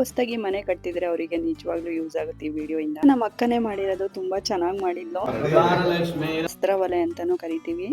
ಹೊಸದಾಗಿ ಮನೆ ಕಟ್ತಿದ್ರೆ ಅವರಿಗೆ ನಿಜವಾಗ್ಲೂ ಯೂಸ್ ಆಗುತ್ತೆ ಈ ವಿಡಿಯೋ ಇಂದ. ನಮ್ಮ ಅಕ್ಕನೇ ಮಾಡಿರೋದು, ತುಂಬಾ ಚೆನ್ನಾಗಿ ಮಾಡಿದ್ಲು. ವಸ್ತ್ರ ವಲಯ ಅಂತಾನೂ ಕರಿತೀವಿ.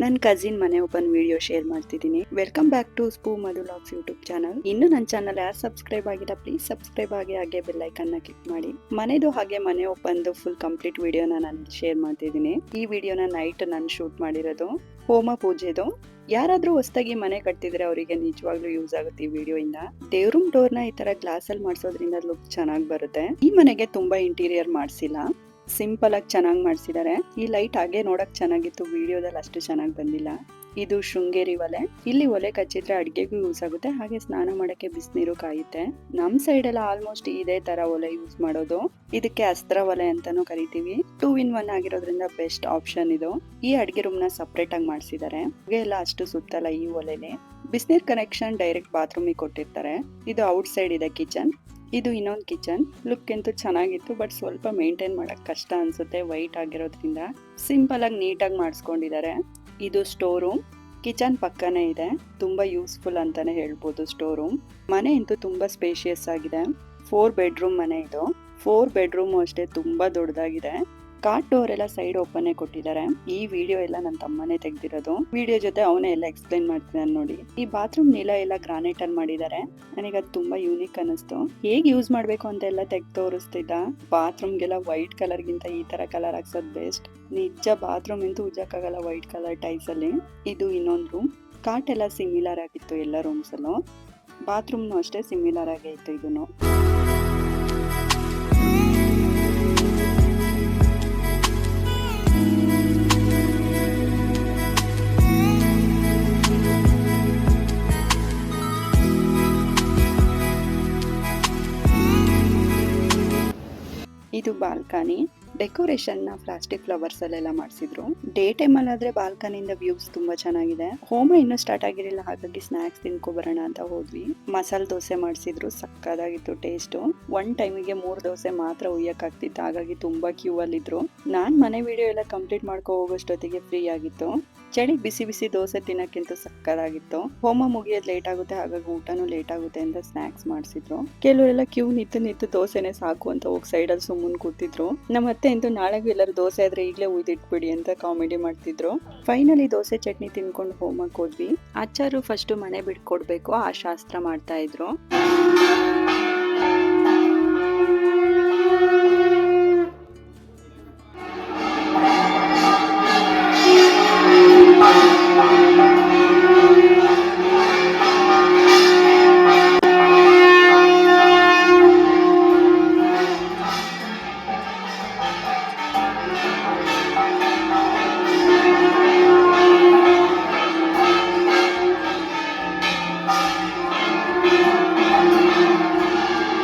ನನ್ನ ಕಸಿನ್ ಮನೆ ಓಪನ್ ವಿಡಿಯೋ ಶೇರ್ ಮಾಡ್ತಿದ್ದೀನಿ. ವೆಲ್ಕಮ್ ಬ್ಯಾಕ್ ಟು ಸ್ಪೂ ಮಧು ವ್ಲಾಗ್ಸ್ ಯೂಟ್ಯೂಬ್ ಚಾನಲ್. ಇನ್ನು ನನ್ನ ಚಾನಲ್ ಯಾರು ಸಬ್ಸ್ಕ್ರೈಬ್ ಆಗಿಲ್ಲ ಪ್ಲೀಸ್ ಸಬ್ಸ್ಕ್ರೈಬ್ ಆಗಿ, ಹಾಗೆ ಬೆಲ್ ಐಕನ್ ನ ಕ್ಲಿಕ್ ಮಾಡಿ. ಮನೆದು ಹಾಗೆ ಮನೆ ಓಪನ್ ಫುಲ್ ಕಂಪ್ಲೀಟ್ ವಿಡಿಯೋನ ನಾನು ಶೇರ್ ಮಾಡ್ತಿದ್ದೀನಿ. ಈ ವಿಡಿಯೋನ ನೈಟ್ ನಾನು ಶೂಟ್ ಮಾಡಿರೋದು, ಹೋಮ ಪೂಜೆದು. ಯಾರಾದ್ರೂ ಹೊಸದಾಗಿ ಮನೆ ಕಟ್ತಿದ್ರೆ ಅವರಿಗೆ ನಿಜವಾಗ್ಲೂ ಯೂಸ್ ಆಗುತ್ತೆ ಈ ವಿಡಿಯೋ ಇಂದ. ದೇವ್ರ ರೂಮ್ ಡೋರ್ ನ ಈ ತರ ಗ್ಲಾಸ್ ಅಲ್ಲಿ ಮಾಡ್ಸೋದ್ರಿಂದ ಲುಕ್ ಚೆನ್ನಾಗಿ ಬರುತ್ತೆ. ಈ ಮನೆಗೆ ತುಂಬಾ ಇಂಟೀರಿಯರ್ ಮಾಡ್ಸಿಲ್ಲ, ಸಿಂಪಲ್ ಆಗಿ ಚೆನ್ನಾಗಿ ಮಾಡ್ಸಿದ್ದಾರೆ. ಈ ಲೈಟ್ ಹಾಗೆ ನೋಡಕ್ ಚೆನ್ನಾಗಿತ್ತು, ವಿಡಿಯೋದಲ್ಲಿ ಅಷ್ಟು ಚೆನ್ನಾಗಿ ಬಂದಿಲ್ಲ. ಇದು ಶೃಂಗೇರಿ ಒಲೆ. ಇಲ್ಲಿ ಒಲೆ ಕಚ್ಚಿದ್ರೆ ಅಡ್ಗೆಗೂ ಯೂಸ್ ಆಗುತ್ತೆ, ಹಾಗೆ ಸ್ನಾನ ಮಾಡಕ್ಕೆ ಬಿಸಿನೀರು ಕಾಯುತ್ತೆ. ನಮ್ ಸೈಡ್ ಎಲ್ಲ ಆಲ್ಮೋಸ್ಟ್ ಇದೇ ತರ ಒಲೆ ಯೂಸ್ ಮಾಡೋದು. ಇದಕ್ಕೆ ಅಸ್ತ್ರ ಒಲೆ ಅಂತಾನೂ ಕರಿತೀವಿ. 2 in 1 ಆಗಿರೋದ್ರಿಂದ ಬೆಸ್ಟ್ ಆಪ್ಷನ್ ಇದು. ಈ ಅಡ್ಗೆ ರೂಮ್ ನ ಸಪರೇಟ್ ಆಗಿ ಮಾಡ್ಸಿದ್ದಾರೆ. ಹಾಗೆ ಎಲ್ಲ ಅಷ್ಟು ಸುತ್ತಲ್ಲ ಈ ಒಲೆಲಿ. ಬಿಸಿನೀರ್ ಕನೆಕ್ಷನ್ ಡೈರೆಕ್ಟ್ ಬಾತ್ರೂಮ್ ಕೊಟ್ಟಿರ್ತಾರೆ. ಇದು ಔಟ್ ಸೈಡ್ ಇದೆ ಕಿಚನ್. ಇದು ಇನ್ನೊಂದು ಕಿಚನ್. ಲುಕ್ ಅಂತೂ ಚೆನ್ನಾಗಿತ್ತು, ಬಟ್ ಸ್ವಲ್ಪ ಮೇಂಟೈನ್ ಮಾಡಕ್ ಕಷ್ಟ ಅನ್ಸುತ್ತೆ ವೈಟ್ ಆಗಿರೋದ್ರಿಂದ. ಸಿಂಪಲ್ ಆಗಿ ನೀಟಾಗಿ ಮಾಡಿಸ್ಕೊಂಡಿದ್ದಾರೆ. ಇದು ಸ್ಟೋರ್ ರೂಮ್. ಕಿಚನ್ ಪಕ್ಕನೇ ಇದೆ. ತುಂಬಾ ಯೂಸ್ಫುಲ್ ಅಂತಾನೆ ಹೇಳ್ಬೋದು ಸ್ಟೋರ್ ರೂಮ್. ಮನೆ ಅಂತೂ ತುಂಬಾ ಸ್ಪೇಷಿಯಸ್ ಆಗಿದೆ. 4 ಬೆಡ್ರೂಮ್ ಮನೆ ಇದು. 4 ಬೆಡ್ರೂಮ್ ಅಷ್ಟೇ ತುಂಬಾ ದೊಡ್ಡದಾಗಿದೆ. ಕಾಟ್ ಡೋರ್ ಎಲ್ಲ ಸೈಡ್ ಓಪನ್ ಕೊಟ್ಟಿದ್ದಾರೆ. ಈ ವಿಡಿಯೋ ಎಲ್ಲ ನನ್ನ ತಮ್ಮನೇ ತೆಗ್ದಿರೋದು. ವಿಡಿಯೋ ಜೊತೆ ಅವನೇ ಎಲ್ಲ ಎಕ್ಸ್ಪ್ಲೈನ್ ಮಾಡ್ತಿದ್ದಾನೆ ನೋಡಿ. ಈ ಬಾತ್ರೂಮ್ ನೀಲ ಎಲ್ಲ ಗ್ರಾನೈಟ್ ಅಲ್ಲಿ ಮಾಡಿದ್ದಾರೆ. ನನಗೆ ಅದು ತುಂಬಾ ಯೂನಿಕ್ ಅನಿಸ್ತು. ಹೇಗ್ ಯೂಸ್ ಮಾಡ್ಬೇಕು ಅಂತ ಎಲ್ಲ ತೆಗ್ದು ತೋರಿಸ್ತಿದ್ದ. ಬಾತ್ರೂಮ್ಗೆಲ್ಲ ವೈಟ್ ಕಲರ್ ಗಿಂತ ಈ ತರ ಕಲರ್ ಹಾಕ್ಸೋದ್ ಬೆಸ್ಟ್. ನಿಜ ಬಾತ್ರೂಮ್ ಅಂತೂ ಉಜ್ಜಕ್ಕಾಗಲ್ಲ ವೈಟ್ ಕಲರ್ ಟೈಲ್ಸ್ ಅಲ್ಲಿ. ಇದು ಇನ್ನೊಂದು ರೂಮ್. ಕಾಟ್ ಎಲ್ಲ ಸಿಮಿಲರ್ ಆಗಿತ್ತು ಎಲ್ಲ ರೂಮ್ಸ್ ಅಲ್ಲೂ. ಬಾತ್ರೂಮ್ನು ಅಷ್ಟೇ ಸಿಮಿಲರ್ ಆಗೇ ಇತ್ತು ಇದನ್ನು. ಇದು ಬಾಲ್ಕನಿ. ಡೆಕೋರೇಷನ್ ನ ಪ್ಲಾಸ್ಟಿಕ್ ಫ್ಲವರ್ಸ್ ಅಲ್ಲೆಲ್ಲ ಮಾಡಿಸಿದ್ರು. ಡೇ ಟೈಮ್ ಅಲ್ಲಾದ್ರೆ ಬಾಲ್ಕನಿಯಿಂದ ವ್ಯೂಸ್ ತುಂಬಾ ಚೆನ್ನಾಗಿದೆ. ಹೋಮ ಇನ್ನೂ ಸ್ಟಾರ್ಟ್ ಆಗಿರಲಿಲ್ಲ, ಹಾಗಾಗಿ ಸ್ನಾಕ್ಸ್ ತಿನ್ಕೊ ಬರೋಣ ಅಂತ ಹೋದ್ವಿ. ಮಸಾಲೆ ದೋಸೆ ಮಾಡಿಸಿದ್ರು, ಸಕ್ಕದಾಗಿತ್ತು ಟೇಸ್ಟ್. 1 ಟೈಮಿಗೆ 3 ದೋಸೆ ಮಾತ್ರ ಉಯ್ಯಕ್ ಆಗ್ತಿತ್ತು, ಹಾಗಾಗಿ ತುಂಬಾ ಕ್ಯೂ ಅಲ್ಲಿದ್ರು. ನಾನ್ ಮನೆ ವಿಡಿಯೋ ಎಲ್ಲ ಕಂಪ್ಲೀಟ್ ಮಾಡ್ಕೊ ಹೋಗೋಷ್ಟೊತ್ತಿಗೆ ಫ್ರೀ ಆಗಿತ್ತು. ಚಳಿ ಬಿಸಿ ಬಿಸಿ ದೋಸೆ ತಿನ್ನಕ್ಕಿಂತ ಸಕ್ಕದಾಗಿತ್ತು. ಹೋಮ ಮುಗಿಯೋದ್ ಲೇಟ್ ಆಗುತ್ತೆ, ಹಾಗಾಗಿ ಊಟನೂ ಲೇಟ್ ಆಗುತ್ತೆ ಅಂತ ಸ್ನಾಕ್ಸ್ ಮಾಡಿಸಿದ್ರು. ಕೆಲವರೆಲ್ಲ ಕ್ಯೂ ನಿಂತು ದೋಸೆನೆ ಸಾಕು ಅಂತ ಹೋಗಿ ಸೈಡ್ ಅಲ್ಲಿ ಸುಮ್ಮನೆ ಕೂತಿದ್ರು. ನಮ್ಮ ಅತ್ತೆ ಅಂತೂ ನಾಳೆಗೂ ಎಲ್ಲರೂ ದೋಸೆ ಆದ್ರೆ ಈಗಲೇ ಉಯ್ದಿಟ್ಬಿಡಿ ಅಂತ ಕಾಮಿಡಿ ಮಾಡ್ತಿದ್ರು. ಫೈನಲಿ ದೋಸೆ ಚಟ್ನಿ ತಿನ್ಕೊಂಡು ಹೋಮಕ್ಕೆ ಹೋದ್ವಿ. ಅಚ್ಚಾರು ಫಸ್ಟ್ ಮನೆ ಬಿಟ್ಕೊಡ್ಬೇಕು, ಆ ಶಾಸ್ತ್ರ ಮಾಡ್ತಾ ಇದ್ರು.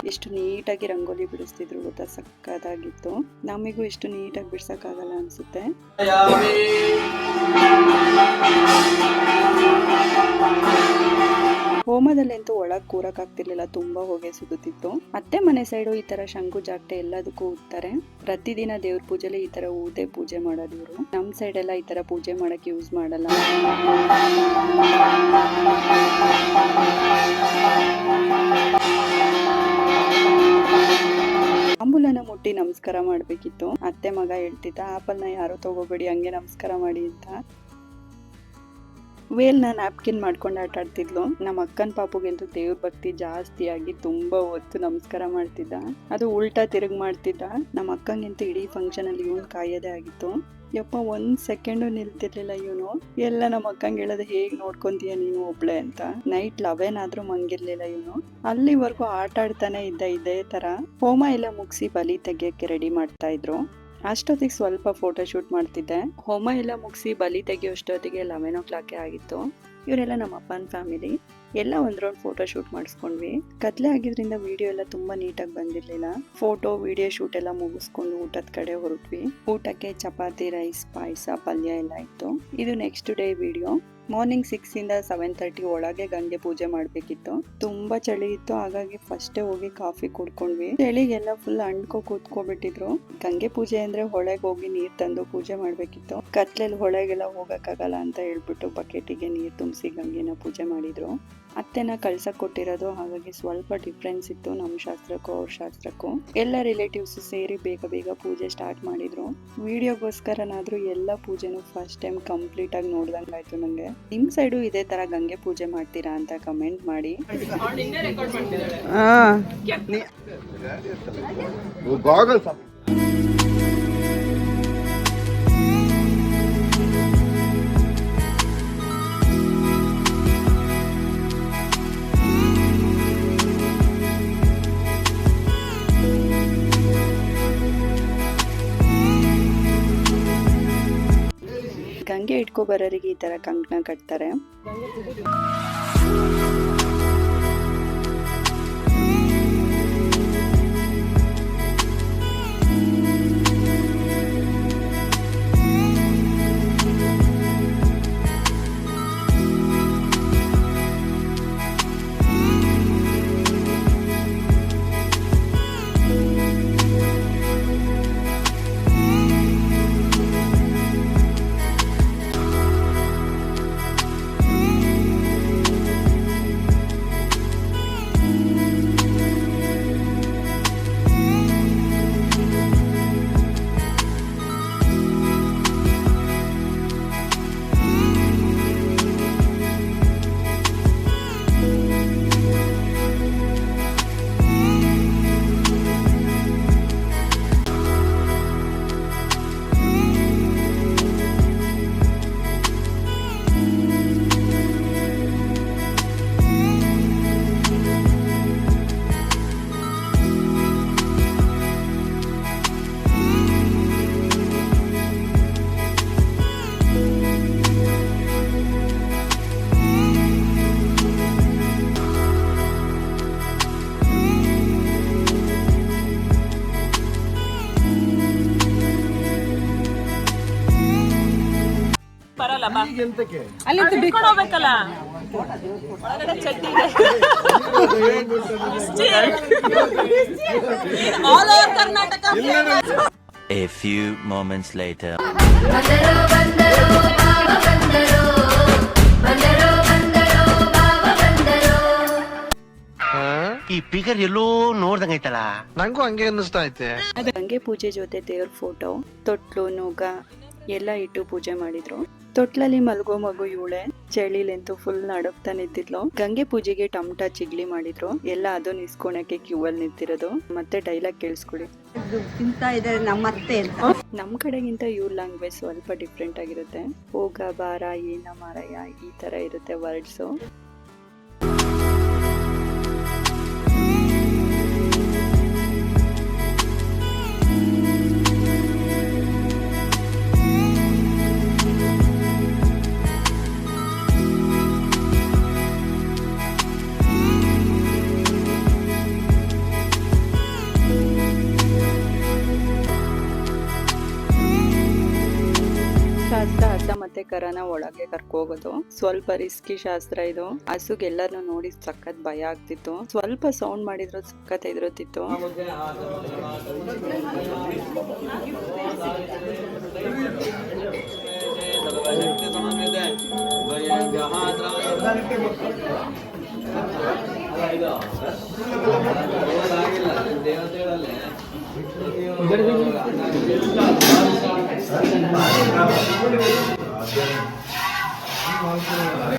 ಎಷ್ಟು ನೀಟಾಗಿ ರಂಗೋಲಿ ಬಿಡಿಸ್ತಿದ್ರು ಗೊತ್ತಾ, ಸಕ್ಕದಾಗಿತ್ತು. ನಮಿಗೂ ಇಷ್ಟು ನೀಟಾಗಿ ಬಿಡ್ಸಕ್ಕಾಗಲ್ಲ ಅನ್ಸುತ್ತೆ. ಹೋಮದಲ್ಲಂತೂ ಒಳಗ್ ಕೂರಕ್ ಆಗ್ತಿರ್ಲಿಲ್ಲ, ತುಂಬಾ ಹೊಗೆ ಸಿಗುತ್ತಿತ್ತು. ಅತ್ತೆ ಮನೆ ಸೈಡು ಈ ತರ ಶಂಕು ಜಾಗಟೆ ಎಲ್ಲದಕ್ಕೂ ಊದ್ತಾರೆ. ಪ್ರತಿದಿನ ದೇವ್ರ ಪೂಜೆಲಿ ಈ ತರ ಊದೆ ಪೂಜೆ ಮಾಡೋದು ಇವ್ರು. ನಮ್ ಸೈಡ್ ಎಲ್ಲ ಈ ತರ ಪೂಜೆ ಮಾಡಕ್ ಯೂಸ್ ಮಾಡಲ್ಲ. ತಾಂಬೂಲನ ಮುಟ್ಟಿ ನಮಸ್ಕಾರ ಮಾಡ್ಬೇಕಿತ್ತು. ಅತ್ತೆ ಮಗ ಹೇಳ್ತಿದ್ದ, ಆಪಲ್ನ ಯಾರು ತಗೋಬೇಡಿ, ಹಂಗೆ ನಮಸ್ಕಾರ ಮಾಡಿ ಅಂತ. ವೇಲ್ನ ನ್ಯಾಪ್ಕಿನ್ ಮಾಡ್ಕೊಂಡು ಆಟ ಆಡ್ತಿದ್ಲು. ನಮ್ಮ ಅಕ್ಕನ ಪಾಪುಗಂತೂ ದೇವ್ರ ಭಕ್ತಿ ಜಾಸ್ತಿ ಆಗಿ ತುಂಬಾ ಹೊತ್ತು ನಮಸ್ಕಾರ ಮಾಡ್ತಿದ್ದ. ಅದು ಉಲ್ಟಾ ತಿರುಗಿ ಮಾಡ್ತಿದ್ದ. ನಮ್ಮ ಅಕ್ಕಂಗಂತೂ ಇಡೀ ಫಂಕ್ಷನ್ ಅಲ್ಲಿ ಇವನ್ ಕಾಯೋದೇ ಆಗಿತ್ತು. ಯಪ್ಪ 1 ಸೆಕೆಂಡು ನಿಲ್ತಿರ್ಲಿಲ್ಲ ಇವನು. ಎಲ್ಲ ನಮ್ಮ ಅಕ್ಕಂಗೆ ಹೇಳೋದು, ಹೇಗ್ ನೋಡ್ಕೊಂತೀಯ ನೀನು ಒಬ್ಳೆ ಅಂತ. ನೈಟ್ 11 ಆದ್ರೂ ಮಂಗಿರ್ಲಿಲ್ಲ ಇವನು. ಅಲ್ಲಿವರೆಗೂ ಆಟ ಆಡ್ತಾನೆ ಇದ್ದ ಇದೇ ತರ. ಹೋಮ ಎಲ್ಲ ಮುಗಿಸಿ ಬಲಿ ತೆಗಿಯಕ್ಕೆ ರೆಡಿ ಮಾಡ್ತಾ ಇದ್ರು. ಅಷ್ಟೊತ್ತಿಗೆ ಸ್ವಲ್ಪ ಫೋಟೋ ಶೂಟ್ ಮಾಡ್ತಿದ್ದೆ. ಹೋಮ ಎಲ್ಲ ಮುಗಿಸಿ ಬಲಿ ತೆಗಿಯೋಷ್ಟೊತ್ತಿಗೆ 11 o'clock ಆಗಿತ್ತು. ಇವರೆಲ್ಲ ನಮ್ಮ ಅಪ್ಪನ ಫ್ಯಾಮಿಲಿ. ಎಲ್ಲ ಒಂದ್ ರೌಂಡ್ ಫೋಟೋ ಶೂಟ್ ಮಾಡಿಸ್ಕೊಂಡ್ವಿ. ಕತ್ಲೆ ಆಗಿದ್ರಿಂದ ವಿಡಿಯೋ ಎಲ್ಲ ತುಂಬಾ ನೀಟಾಗಿ ಬಂದಿರ್ಲಿಲ್ಲ. ಫೋಟೋ ವಿಡಿಯೋ ಶೂಟ್ ಎಲ್ಲ ಮುಗಿಸ್ಕೊಂಡು ಊಟದ ಕಡೆ ಹೊರಟ್ವಿ. ಊಟಕ್ಕೆ ಚಪಾತಿ, ರೈಸ್, ಪಾಯಸ, ಪಲ್ಯ ಎಲ್ಲ ಇತ್ತು. ಇದು ನೆಕ್ಸ್ಟ್ ಡೇ ವಿಡಿಯೋ. ಮಾರ್ನಿಂಗ್ 6 ಇಂದ 7:30 ಒಳಗೆ ಗಂಗೆ ಪೂಜೆ ಮಾಡ್ಬೇಕಿತ್ತು. ತುಂಬಾ ಚಳಿ ಇತ್ತು, ಹಾಗಾಗಿ ಫಸ್ಟೇ ಹೋಗಿ ಕಾಫಿ ಕುಡ್ಕೊಂಡ್ವಿ. ಚಳಿಗೆಲ್ಲ ಫುಲ್ ಅಂಡ್ಕೊ ಕೂತ್ಕೊಬಿಟ್ಟಿದ್ರು. ಗಂಗೆ ಪೂಜೆ ಅಂದ್ರೆ ಹೊಳೆಗೆ ಹೋಗಿ ನೀರ್ ತಂದು ಪೂಜೆ ಮಾಡ್ಬೇಕಿತ್ತು. ಕತ್ಲೆಲ್ಲಿ ಹೊಳೆಗೆಲ್ಲ ಹೋಗಕ್ಕಾಗಲ್ಲ ಅಂತ ಹೇಳ್ಬಿಟ್ಟು ಬಕೆಟಿಗೆ ನೀರ್ ತುಂಬಿಸಿ ಗಂಗೆನ ಪೂಜೆ ಮಾಡಿದ್ರು. ಅತ್ತೆನ ಕಳ್ಸಕ್ ಕೊಟ್ಟಿರೋದು, ಹಾಗಾಗಿ ಸ್ವಲ್ಪ ಡಿಫ್ರೆನ್ಸ್ ಇತ್ತು ನಮ್ಮ ಶಾಸ್ತ್ರಕ್ಕೂ ಅವ್ರ ಶಾಸ್ತ್ರಕ್ಕೂ. ಎಲ್ಲ ರಿಲೇಟಿವ್ಸ್ ಸೇರಿ ಬೇಗ ಬೇಗ ಪೂಜೆ ಸ್ಟಾರ್ಟ್ ಮಾಡಿದ್ರು. ವಿಡಿಯೋಗೋಸ್ಕರನಾದ್ರೂ ಎಲ್ಲ ಪೂಜೆನೂ ಫಸ್ಟ್ ಟೈಮ್ ಕಂಪ್ಲೀಟ್ ಆಗಿ ನೋಡ್ದಂಗಾಯ್ತು ನಂಗೆ. ನಿಮ್ ಸೈಡು ಇದೇ ತರ ಗಂಗೆ ಪೂಜೆ ಮಾಡ್ತೀರಾ ಅಂತ ಕಮೆಂಟ್ ಮಾಡಿ. ಗಂಗೆ ಇಟ್ಕೊ ಬರೋರಿಗೆ ಈ ತರ ಕಂಕಣ ಕಟ್ತಾರೆ. ಹೋಗ್ಬೇಕಲ್ಲ ಒಳಗಡೆ chutney all over Karnataka. A few moments later. ಈ ಪಿಗರ್ ಎಲ್ಲೋ ನೋಡ್ದಂಗೈತಲ್ಲ, ನಂಗೂ ಹಂಗೆ ಅನ್ನಿಸ್ತಾ ಐತೆ. ಗಂಗೆ ಪೂಜೆ ಜೊತೆ ದೇವ್ರ ಫೋಟೋ, ತೊಟ್ಲು, ನೊಗ ಎಲ್ಲ ಇಟ್ಟು ಪೂಜೆ ಮಾಡಿದ್ರು. ತೊಟ್ಲಲ್ಲಿ ಮಲ್ಗೋ ಮಗು ಇವಳೆ, ಚಳಿಲೆಂತೂ ಫುಲ್ ನಡಕ್ತಾ ನಿಂತಿದ್ಲು. ಗಂಗೆ ಪೂಜೆಗೆ ಟಮಟ ಚಿಗ್ಲಿ ಮಾಡಿದ್ರು. ಎಲ್ಲ ಅದನ್ನ ಇಸ್ಕೊಳಕ್ಕೆ ಕ್ಯೂ ಅಲ್ಲಿ ನಿಂತಿರೋದು. ಮತ್ತೆ ಡೈಲಾಗ್ ಕೇಳಿಸ್ಕೊಡಿ. ತಿಂತಾ ಇದಾರೆ ನಮ್ಮತ್ತೆ ಅಂತ. ನಮ್ ಕಡೆಗಿಂತ ಇವ್ರ ಲ್ಯಾಂಗ್ವೇಜ್ ಸ್ವಲ್ಪ ಡಿಫ್ರೆಂಟ್ ಆಗಿರುತ್ತೆ. ಹೋಗ ಬಾರ ಏನ ಮಾರಯ್ಯ ಈ ತರ ಇರುತ್ತೆ ವರ್ಡ್ಸು. ಶಾಸ್ತ್ರ ಹಸ ಮತ್ತೆ ಕರನ ಒಳಗೆ ಕರ್ಕೋಗೋದು ಸ್ವಲ್ಪ ರಿಸ್ಕಿ ಶಾಸ್ತ್ರ ಇದು. ಹಸುಗೆಲ್ಲರನ್ನು ನೋಡಿ ಸಖತ್ ಭಯ ಆಗ್ತಿತ್ತು. ಸ್ವಲ್ಪ ಸೌಂಡ್ ಮಾಡಿದ್ರು ಸಖತ್ ಎದುರುತ್ತಿತ್ತು.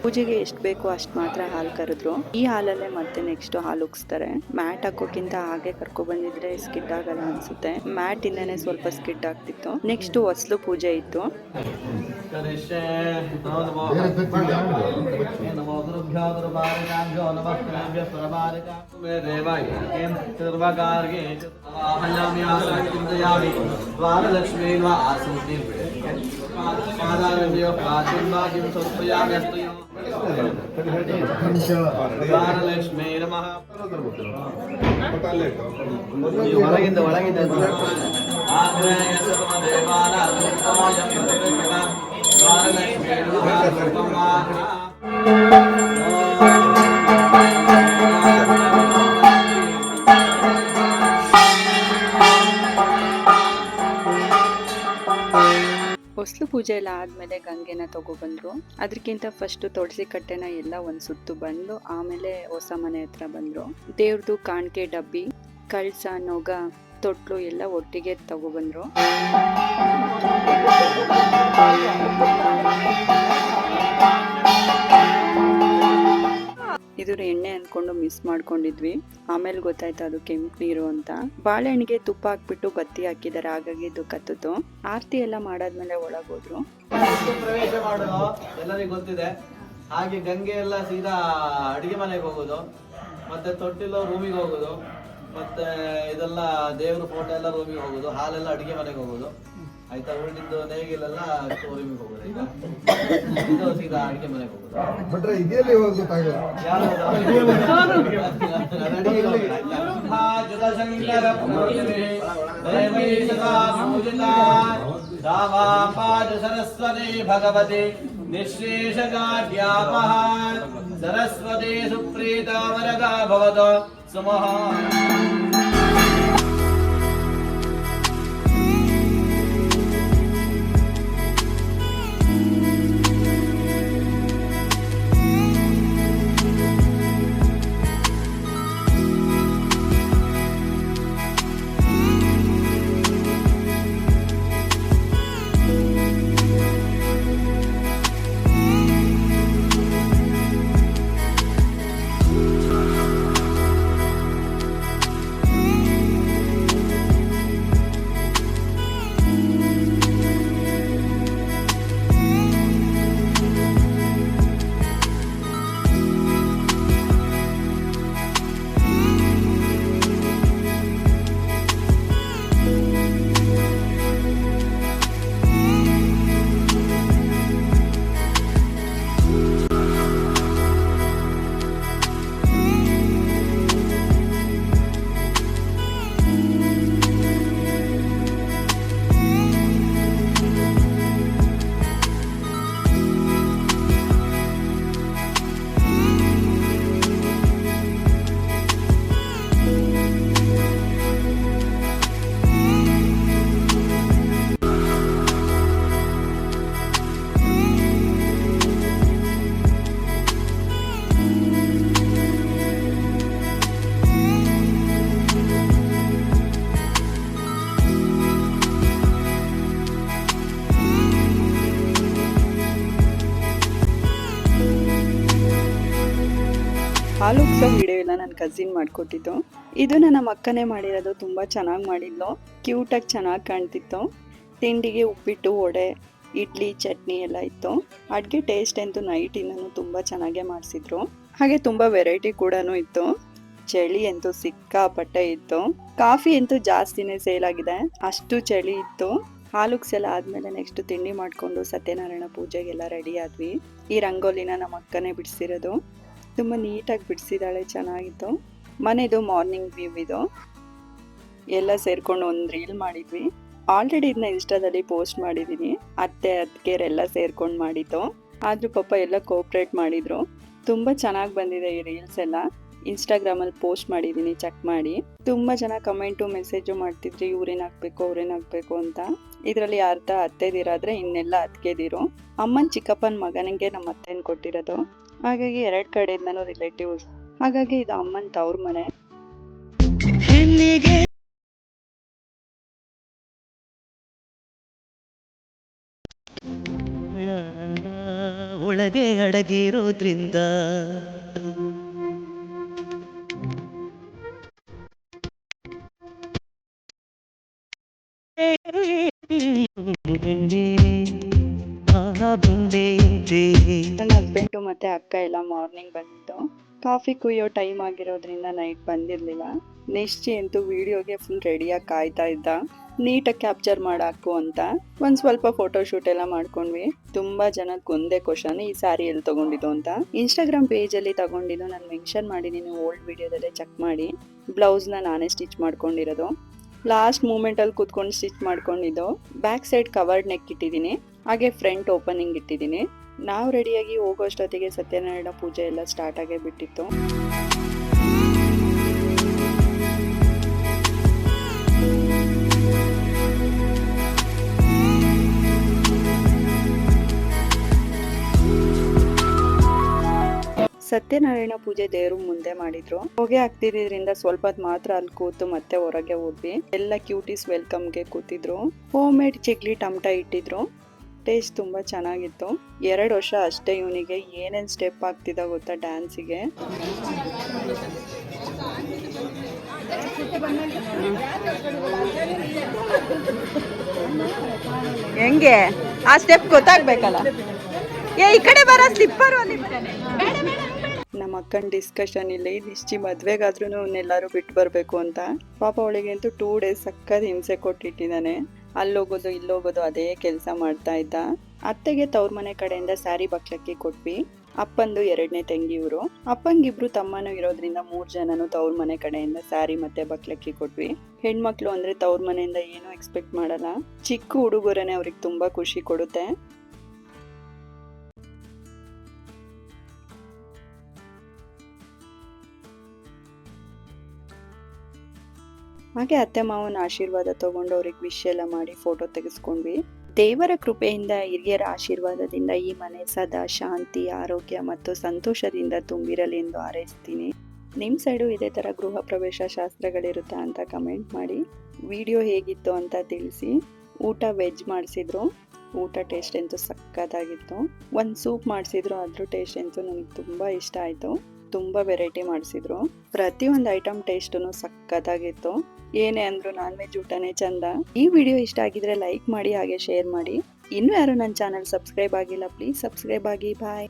ಪೂಜೆಗೆ ಎಷ್ಟು ಬೇಕೋ ಅಷ್ಟು ಮಾತ್ರ ಹಾಲು ಕರೆದ್ರು. ಈ ಹಾಲಲ್ಲೇ ಮತ್ತೆ ನೆಕ್ಸ್ಟ್ ಹಾಲು ಉಗ್ಸ್ತಾರೆ. ಮ್ಯಾಟ್ ಹಾಕೋಕ್ಕಿಂತ ಹಾಗೆ ಕರ್ಕೊ ಬಂದಿದ್ರೆ ಸ್ಕಿಡ್ ಆಗಲ್ಲ ಅನ್ಸುತ್ತೆ. ಮ್ಯಾಟ್ ಇಂದಾನೆ ಸ್ವಲ್ಪ ಸ್ಕಿಡ್ ಆಗ್ತಿತ್ತು. ನೆಕ್ಸ್ಟ್ ಹೊಸ್ಲು ಪೂಜೆ ಇತ್ತು. ಒಳಗಿಂದ ಒಳಗಿಂದ ಹೊಸ್ಲು ಪೂಜೆ ಎಲ್ಲ ಆದ್ಮೇಲೆ ಗಂಗೆನ ತಗೊಬಂದ್ರು. ಅದಕ್ಕಿಂತ ಫಸ್ಟ್ ತುಳಸಿ ಕಟ್ಟೆನ ಎಲ್ಲ ಒಂದ್ ಸುತ್ತು ಬಂದು ಆಮೇಲೆ ಹೊಸ ಮನೆ ಹತ್ರ ಬಂದ್ರು. ದೇವ್ರದು ಕಾಣಿಕೆ ಡಬ್ಬಿ, ಕಳ್ಸ, ನೊಗ, ತೊಟ್ಲು ಎಲ್ಲ ಒಟ್ಟಿಗೆ ತಗೊಬಂದ್ರು. ಇದು ಎಣ್ಣೆ ಅನ್ಕೊಂಡು ಮಿಸ್ ಮಾಡ್ಕೊಂಡಿದ್ವಿ. ಆಮೇಲೆ ಗೊತ್ತಾಯ್ತು ಅದು ಕೆಂಪು ನೀರು ಅಂತ. ಬಾಳೆಹಣ್ಣಿಗೆ ತುಪ್ಪ ಹಾಕ್ಬಿಟ್ಟು ಬತ್ತಿ ಹಾಕಿದಾರೆ, ಹಾಗಾಗಿ ಇದು ಕತ್ತಿತು. ಆರತಿ ಎಲ್ಲ ಮಾಡಾದ್ಮೇಲೆ ಒಳಗೋದ್ರು. ಪ್ರವೇಶ ಮಾಡೋದು ಎಲ್ಲರಿಗೂ ಗೊತ್ತಿದೆ. ಹಾಗೆ ಗಂಗೆ ಎಲ್ಲ ಸೀದಾ ಅಡಿಗೆ ಮನೆಗೆ ಹೋಗೋದು, ಮತ್ತೆ ತೊಟ್ಟಿಲು ರೂಮಿಗೆ ಹೋಗೋದು, ಮತ್ತೆ ಇದೆಲ್ಲ ದೇವ್ರ ಫೋಟೋ ಎಲ್ಲ ರೂಮಿಗೆ ಹೋಗೋದು, ಹಾಲೆಲ್ಲ ಅಡಿಗೆ ಮನೆಗೆ ಹೋಗೋದು. ಆಯ್ತಾ, ಉಳಿದಿದ್ದು ನೇಗಿಲೆಲ್ಲ ರೂಮಿಗೆ ಹೋಗೋದು. ಈಗ ಇದು ಸೀದಾ ಅಡಿಗೆ ಮನೆಗೆ ಹೋಗೋದು. ಸರಸ್ವತಿ ಭಗವತಿ ನಿಶ್ರೇಷಗಾಢ್ಯಾಪಃ ಸರಸ್ವತಿ ಸುಪ್ರೀತ ವರದಾ ಭವತು ಸುಮಃ. ಹಾಲು ಉಗ್ಸೋ ವಿಡಿಯೋ ಎಲ್ಲ ನನ್ನ ಕಸಿನ್ ಮಾಡಿಕೊಟ್ಟಿದ್ದು. ಇದು ನನ್ನ ಅಕ್ಕನೇ ಮಾಡಿರೋದು. ತುಂಬ ಚೆನ್ನಾಗಿ ಮಾಡಿದ್ಲು, ಕ್ಯೂಟಾಗಿ ಚೆನ್ನಾಗಿ ಕಾಣ್ತಿತ್ತು. ತಿಂಡಿಗೆ ಉಪ್ಪಿಟ್ಟು, ವಡೆ, ಇಡ್ಲಿ, ಚಟ್ನಿ ಎಲ್ಲ ಇತ್ತು. ಅಡುಗೆ ಟೇಸ್ಟ್ ಅಂತೂ ನೈಟಿಂದನೂ ತುಂಬ ಚೆನ್ನಾಗೇ ಮಾಡಿಸಿದ್ರು. ಹಾಗೆ ತುಂಬ ವೆರೈಟಿ ಕೂಡ ಇತ್ತು. ಚಳಿ ಅಂತೂ ಸಿಕ್ಕಾಪಟ್ಟೆ ಇತ್ತು. ಕಾಫಿ ಅಂತೂ ಜಾಸ್ತಿನೇ ಸೇಲ್ ಆಗಿದೆ, ಅಷ್ಟು ಚಳಿ ಇತ್ತು. ಹಾಲುಗ್ಸೆಲ್ಲ ಆದಮೇಲೆ ನೆಕ್ಸ್ಟ್ ತಿಂಡಿ ಮಾಡಿಕೊಂಡು ಸತ್ಯನಾರಾಯಣ ಪೂಜೆಗೆಲ್ಲ ರೆಡಿ ಆದ್ವಿ. ಈ ರಂಗೋಲಿನ ನಮ್ಮ ಅಕ್ಕನೇ ಬಿಡಿಸಿರೋದು. ತುಂಬ ನೀಟಾಗಿ ಬಿಡಿಸಿದಾಳೆ, ಚೆನ್ನಾಗಿತ್ತು. ಮನೆದು ಮಾರ್ನಿಂಗ್ ವ್ಯೂ ಇದು. ಎಲ್ಲ ಸೇರ್ಕೊಂಡು ಒಂದು ರೀಲ್ ಮಾಡಿದ್ವಿ. ಆಲ್ರೆಡಿ ಇದನ್ನ ಇನ್ಸ್ಟಾದಲ್ಲಿ ಪೋಸ್ಟ್ ಮಾಡಿದ್ದೀನಿ. ಅತ್ತೆ ಅತ್ತಿಗೆರೆಲ್ಲ ಸೇರ್ಕೊಂಡು ಮಾಡಿದ್ದು. ಆದರೂ ಪಾಪ ಎಲ್ಲ ಕೋಆಪ್ರೇಟ್ ಮಾಡಿದ್ರು. ತುಂಬ ಚೆನ್ನಾಗಿ ಬಂದಿದೆ ಈ ರೀಲ್ಸ್ ಎಲ್ಲ. ಇನ್ಸ್ಟಾಗ್ರಾಮಲ್ಲಿ ಪೋಸ್ಟ್ ಮಾಡಿದ್ದೀನಿ, ಚೆಕ್ ಮಾಡಿ. ತುಂಬ ಜನ ಕಮೆಂಟು ಮೆಸೇಜು ಮಾಡ್ತಿದ್ರಿ, ಇವ್ರೇನು ಹಾಕ್ಬೇಕು ಅವ್ರೇನು ಹಾಕ್ಬೇಕು ಅಂತ. ಇದರಲ್ಲಿ ಅರ್ಧ ಅತ್ತೆದಿರಾದ್ರೆ ಇನ್ನೆಲ್ಲ ಅತ್ತಿಗೆದಿರು. ಅಮ್ಮನ ಚಿಕ್ಕಪ್ಪನ ಮಗನಿಗೆ ನಮ್ಮ ಅತ್ತೆನ ಕೊಟ್ಟಿರೋದು. ಹಾಗಾಗಿ 2 ಕಡೆಯಿಂದನೂ ರಿಲೇಟಿವ್ಸ್. ಹಾಗಾಗಿ ಇದು ಅಮ್ಮನ ತವ್ರ ಮನೆ. ಒಳಗೆ ಅಡಗಿರೋದ್ರಿಂದ ನನ್ನ ಹಸ್ಬೆಂಡು ಮತ್ತೆ ಅಕ್ಕ ಎಲ್ಲ ಮಾರ್ನಿಂಗ್ ಬಂದಿದ್ದು. ಕಾಫಿ ಕುಯ್ಯೋ ಟೈಮ್ ಆಗಿರೋದ್ರಿಂದ ನೈಟ್ ಬಂದಿರಲಿಲ್ಲ. ನೆಕ್ಸ್ಟ್ ಅಂತೂ ವಿಡಿಯೋಗೆ ಫುಲ್ ರೆಡಿಯಾಗಿ ಕಾಯ್ತಾ ಇದ್ದ, ನೀಟಾಗಿ ಕ್ಯಾಪ್ಚರ್ ಮಾಡಾಕು ಅಂತ. ಒಂದು ಸ್ವಲ್ಪ ಫೋಟೋಶೂಟ್ ಎಲ್ಲ ಮಾಡ್ಕೊಂಡ್ವಿ. ತುಂಬ ಜನಕ್ಕೆ ಒಂದೇ ಕ್ವಶನ್, ಈ ಸ್ಯಾರಿ ಎಲ್ಲಿ ತಗೊಂಡಿದ್ದು ಅಂತ. ಇನ್ಸ್ಟಾಗ್ರಾಮ್ ಪೇಜಲ್ಲಿ ತಗೊಂಡಿದ್ದು ನಾನು ಮೆನ್ಷನ್ ಮಾಡಿದ್ದೀನಿ, ಓಲ್ಡ್ ವಿಡಿಯೋದಲ್ಲೇ ಚೆಕ್ ಮಾಡಿ. ಬ್ಲೌಸ್ನ ನಾನೇ ಸ್ಟಿಚ್ ಮಾಡ್ಕೊಂಡಿರೋದು. ಲಾಸ್ಟ್ ಮೂಮೆಂಟಲ್ಲಿ ಕೂತ್ಕೊಂಡು ಸ್ಟಿಚ್ ಮಾಡ್ಕೊಂಡಿದ್ದು. ಬ್ಯಾಕ್ ಸೈಡ್ ಕವರ್ಡ್ ನೆಕ್ ಇಟ್ಟಿದ್ದೀನಿ. ಹಾಗೆ ಫ್ರಂಟ್ ಓಪನಿಂಗ್ ಇಟ್ಟಿದ್ದೀನಿ. ನಾವು ರೆಡಿಯಾಗಿ ಹೋಗೋಷ್ಟೊತ್ತಿಗೆ ಸತ್ಯನಾರಾಯಣ ಪೂಜೆ ಎಲ್ಲ ಸ್ಟಾರ್ಟ್ ಆಗೇ ಬಿಟ್ಟಿತ್ತು. ಸತ್ಯನಾರಾಯಣ ಪೂಜೆ ದೇವ್ರು ಮುಂದೆ ಮಾಡಿದ್ರು. ಹೊಗೆ ಆಗ್ತಿದ್ರಿಂದ ಸ್ವಲ್ಪ ಹೊತ್ತು ಮಾತ್ರ ಅಲ್ಲಿ ಕೂತು ಮತ್ತೆ ಹೊರಗೆ ಹೋದ್ವಿ. ಎಲ್ಲ ಕ್ಯೂಟೀಸ್ ವೆಲ್ಕಮ್ಗೆ ಕೂತಿದ್ರು. ಹೋಮ್ ಮೇಡ್ ಚಿಗ್ಲಿ ಟಮಟ ಇಟ್ಟಿದ್ರು. ಟೇಸ್ಟ್ ತುಂಬಾ ಚೆನ್ನಾಗಿತ್ತು. 2 ವರ್ಷ ಅಷ್ಟೇ ಇವನಿಗೆ ಏನೇನ್ ಸ್ಟೆಪ್ ಆಗ್ತಿದ ಗೊತ್ತಾ ಡ್ಯಾನ್ಸಿಗೆ. ಹೆಂಗೆ ಆ ಸ್ಟೆಪ್ ಗೊತ್ತಾಗ್ಬೇಕಲ್ಲ. ಈ ಕಡೆ ಬರೋ ಸ್ಲಿಪ್ಪರ್ ನಮ್ಮ ಅಕ್ಕನ ಡಿಸ್ಕಷನ್ ಇಲ್ಲಿ ನಿಶ್ಚಿ ಮದ್ವೆಗಾದ್ರೂ ಇವನ್ನೆಲ್ಲರೂ ಬಿಟ್ಟು ಬರ್ಬೇಕು ಅಂತ. ಪಾಪ ಅವಳಿಗಂತೂ 2 ಡೇಸ್ ಸಕ್ಕತ್ ಹಿಂಸೆ ಕೊಟ್ಟಿಟ್ಟಿದ್ದಾನೆ. ಅಲ್ಲೋಗೋದು ಇಲ್ಲೋಗೋದು ಅದೇ ಕೆಲಸ ಮಾಡ್ತಾ ಇದ್ದ. ಅತ್ತೆಗೆ ತವ್ರ ಮನೆ ಕಡೆಯಿಂದ ಸ್ಯಾರಿ ಬಕ್ಲಕ್ಕಿ ಕೊಟ್ವಿ. ಅಪ್ಪಂದು 2ನೇ ತಂಗಿ ಇವರು. ಅಪ್ಪಂಗಿಬ್ರು ತಮ್ಮನೂ ಇರೋದ್ರಿಂದ 3 ಜನನು ತವ್ರ ಮನೆ ಕಡೆಯಿಂದ ಸ್ಯಾರಿ ಮತ್ತೆ ಬಕ್ಲಕ್ಕಿ ಕೊಟ್ವಿ. ಹೆಣ್ಮಕ್ಳು ಅಂದ್ರೆ ತವ್ರ ಮನೆಯಿಂದ ಏನೂ ಎಕ್ಸ್ಪೆಕ್ಟ್ ಮಾಡಲ್ಲ. ಚಿಕ್ಕ ಹುಡುಗರನೆ ಅವ್ರಿಗೆ ತುಂಬಾ ಖುಷಿ ಕೊಡುತ್ತೆ. ಹಾಗೆ ಅತ್ತೆ ಮಾವನ ಆಶೀರ್ವಾದ ತಗೊಂಡು ಅವ್ರಿಗೆ ವಿಶ್ ಎಲ್ಲ ಮಾಡಿ ಫೋಟೋ ತೆಗೆಸ್ಕೊಂಡ್ವಿ. ದೇವರ ಕೃಪೆಯಿಂದ ಹಿರಿಯರ ಆಶೀರ್ವಾದದಿಂದ ಈ ಮನೆ ಸದಾ ಶಾಂತಿ, ಆರೋಗ್ಯ ಮತ್ತು ಸಂತೋಷದಿಂದ ತುಂಬಿರಲಿ ಎಂದು ಹಾರೈಸ್ತೀನಿ. ನಿಮ್ಮ ಸೈಡು ಇದೇ ಥರ ಗೃಹ ಪ್ರವೇಶ ಶಾಸ್ತ್ರಗಳಿರುತ್ತಾ ಅಂತ ಕಮೆಂಟ್ ಮಾಡಿ. ವಿಡಿಯೋ ಹೇಗಿತ್ತು ಅಂತ ತಿಳಿಸಿ. ಊಟ ವೆಜ್ ಮಾಡಿಸಿದ್ರು. ಊಟ ಟೇಸ್ಟ್ ಅಂತೂ ಸಕ್ಕತ್ತಾಗಿತ್ತು. ಒಂದು ಸೂಪ್ ಮಾಡಿಸಿದ್ರು, ಅದ್ರ ಟೇಸ್ಟ್ ಅಂತೂ ನನಗೆ ತುಂಬ ಇಷ್ಟ ಆಯಿತು. ತುಂಬ ವೆರೈಟಿ ಮಾಡಿಸಿದ್ರು. ಪ್ರತಿಯೊಂದು ಐಟಮ್ ಟೇಸ್ಟೂ ಸಕ್ಕತ್ತಾಗಿತ್ತು. ಏನೇ ಅಂದ್ರು ನಾನ್ ವೆಜ್ ಊಟನೇ ಚಂದ. ಈ ವಿಡಿಯೋ ಇಷ್ಟ ಆಗಿದ್ರೆ ಲೈಕ್ ಮಾಡಿ, ಹಾಗೆ ಶೇರ್ ಮಾಡಿ. ಇನ್ನೂ ಯಾರು ನನ್ನ ಚಾನಲ್ ಸಬ್ಸ್ಕ್ರೈಬ್ ಆಗಿಲ್ಲ, ಪ್ಲೀಸ್ ಸಬ್ಸ್ಕ್ರೈಬ್ ಆಗಿ. ಬಾಯ್.